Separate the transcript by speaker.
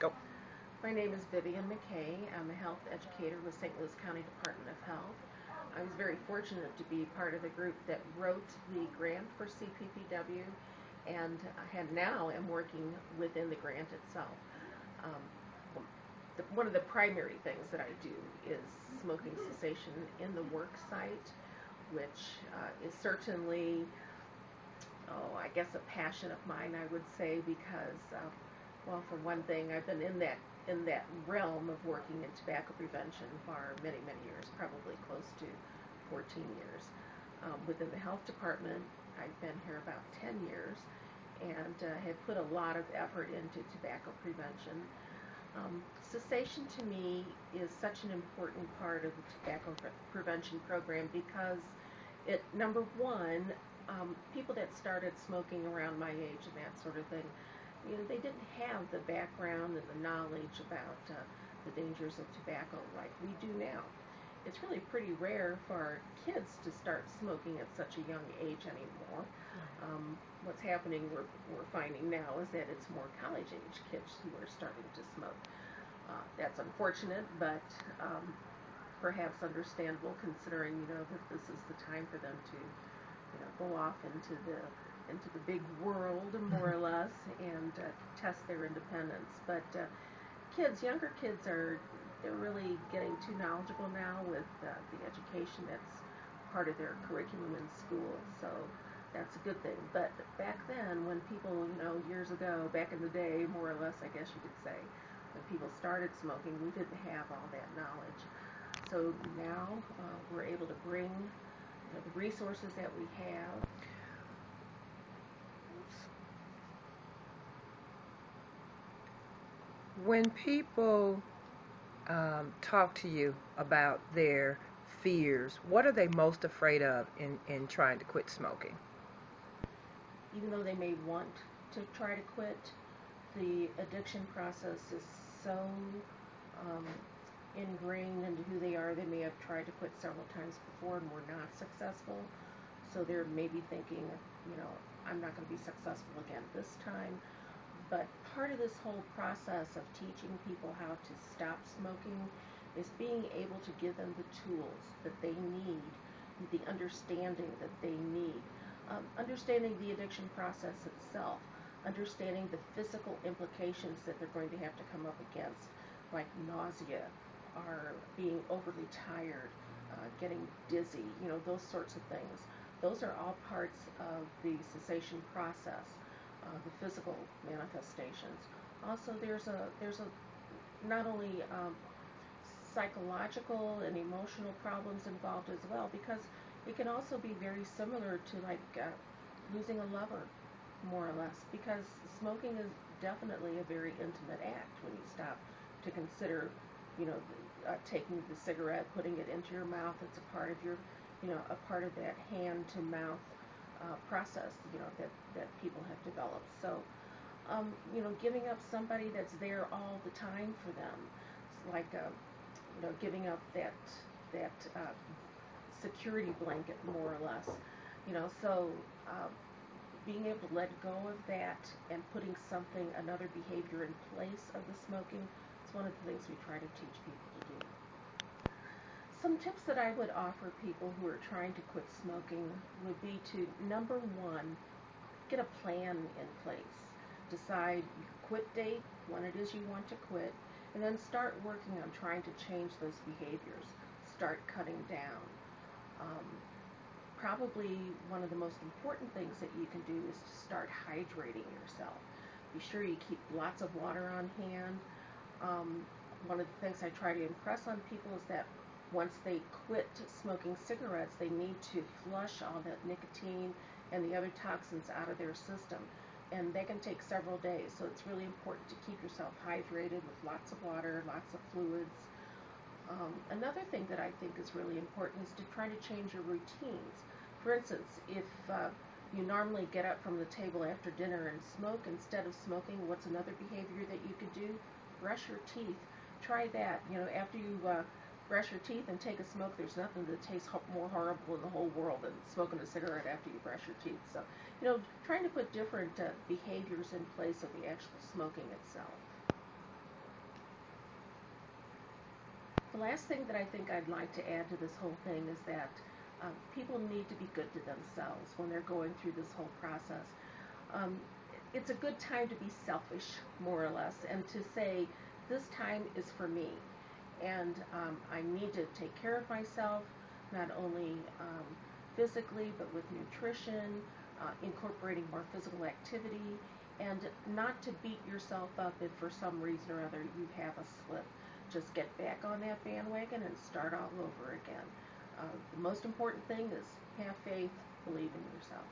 Speaker 1: Go.
Speaker 2: My name is Viviane McKay. I'm a health educator with St. Louis County Department of Health. I was very fortunate to be part of the group that wrote the grant for CPPW and now am working within the grant itself. One of the primary things that I do is smoking cessation in the work site, which is certainly, I guess, a passion of mine, I would say, because, well, for one thing, I've been in that realm of working in tobacco prevention for many, many years, probably close to 14 years. Within the health department, I've been here about 10 years and have put a lot of effort into tobacco prevention. Cessation to me is such an important part of the tobacco prevention program because number one, people that started smoking around my age and that sort of thing, they didn't have the background and the knowledge about the dangers of tobacco like we do now. It's really pretty rare for kids to start smoking at such a young age anymore. What's happening, we're finding now, is that it's more college-age kids who are starting to smoke. That's unfortunate, but perhaps understandable, considering that this is the time for them to go off into the big world, more or less, and test their independence. But younger kids they're really getting too knowledgeable now with the education that's part of their curriculum in school. So that's a good thing. But back then, when people, years ago, back in the day, more or less, I guess you could say, when people started smoking, we didn't have all that knowledge. So now we're able to bring the resources that we have.
Speaker 1: When people talk to you about their fears, what are they most afraid of in trying to quit smoking?
Speaker 2: Even though they may want to try to quit, the addiction process is so ingrained into who they are. They may have tried to quit several times before and were not successful. So they're maybe thinking, I'm not going to be successful again this time. But part of this whole process of teaching people how to stop smoking is being able to give them the tools that they need, the understanding that they need, understanding the addiction process itself, understanding the physical implications that they're going to have to come up against, like nausea, or being overly tired, getting dizzy, those sorts of things. Those are all parts of the cessation process, the physical manifestations. Also, there's a not only psychological and emotional problems involved as well, because it can also be very similar to like losing a lover, more or less, because smoking is definitely a very intimate act when you stop to consider, taking the cigarette, putting it into your mouth. It's a part of a part of that hand to mouth process, that people have developed. So, giving up somebody that's there all the time for them, it's like, giving up that security blanket, more or less. So being able to let go of that and putting another behavior in place of the smoking, is one of the things we try to teach people to do. Some tips that I would offer people who are trying to quit smoking would be to, number one, get a plan in place. Decide your quit date, when it is you want to quit, and then start working on trying to change those behaviors. Start cutting down. Probably one of the most important things that you can do is to start hydrating yourself. Be sure you keep lots of water on hand. One of the things I try to impress on people is that once they quit smoking cigarettes, they need to flush all that nicotine and the other toxins out of their system. And that can take several days, so it's really important to keep yourself hydrated with lots of water, lots of fluids. Another thing that I think is really important is to try to change your routines. For instance, if you normally get up from the table after dinner and smoke, instead of smoking, what's another behavior that you could do? Brush your teeth. Try that. After you brush your teeth and take a smoke, there's nothing that tastes more horrible in the whole world than smoking a cigarette after you brush your teeth. So, trying to put different behaviors in place of the actual smoking itself. The last thing that I think I'd like to add to this whole thing is that people need to be good to themselves when they're going through this whole process. Um, it's a good time to be selfish, more or less, and to say, this time is for me. And I need to take care of myself, not only physically, but with nutrition, incorporating more physical activity, and not to beat yourself up if for some reason or other you have a slip. Just get back on that bandwagon and start all over again. The most important thing is have faith, believe in yourself.